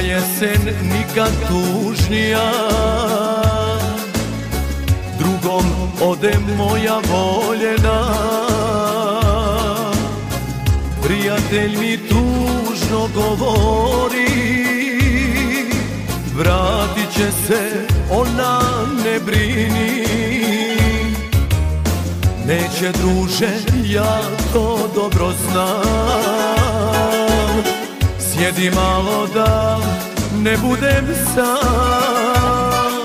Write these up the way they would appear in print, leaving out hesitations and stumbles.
jesen nikad tužnija, drugom ode moja voljena. Prijatelj mi tužno govori, vratit će se ona, ne brini. Neće, druže, ja to dobro znam. Sjedi malo da ne budem sam.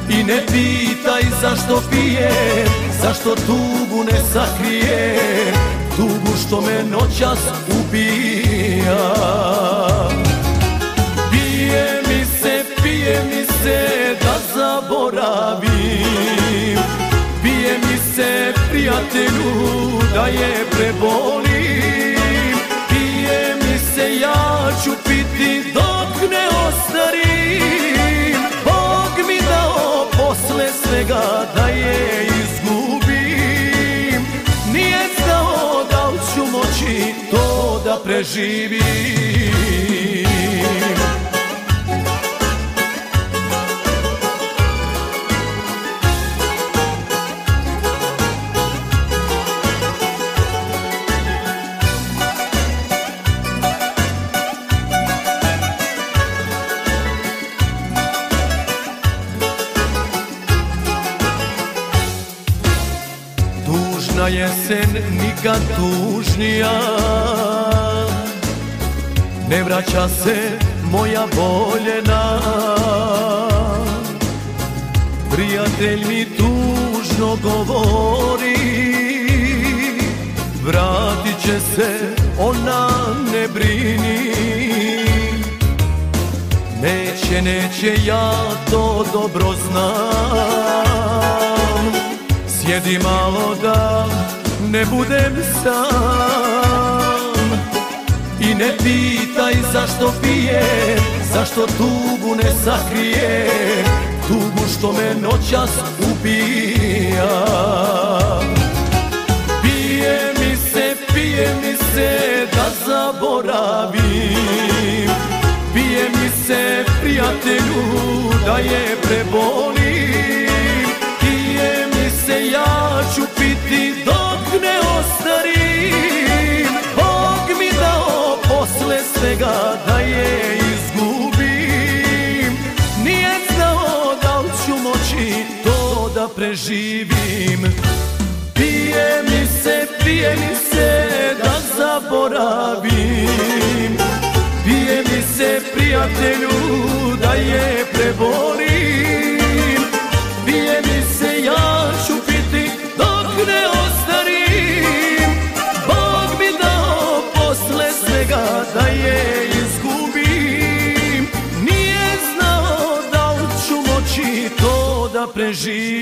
I ne pitaj zašto pijem, zašto tugu ne sakrijem, tugu što me noćas ubija. Pije mi se da zaboravim, pije mi se, prijatelju, da je prebolim. Pije mi se, ja ću piti dok ne ostarim. Bog mi dao posle svega da je izgubim. Nije znao da li ću moći to da preživim. Tužna jesen nikad tužnija, ne vraća se moja voljena. Prijatelj mi tužno govori, vratit će se ona, ne brini. Neće, ja to dobro znam. Sjedi malo da ne budem sam. I ne pitaj zašto pijem, zašto tugu ne sakrijem, tugu što me noćas ubija. Pije mi se da zaboravim, pije mi se, prijatelju, da je prebolim. Pije mi se, ja ću piti dok ne ostarim. Bog mi dao posle svega da je izgubim. Nije znao da li ću moći to da preživim. Pije mi se da zaboravim, pije mi se, prijatelju, da je prebolim. Pije mi se, ja ću piti dok ne ostarim. Bog mi dao posle svega da je izgubim. Nije znao da li ću moći to da preživim.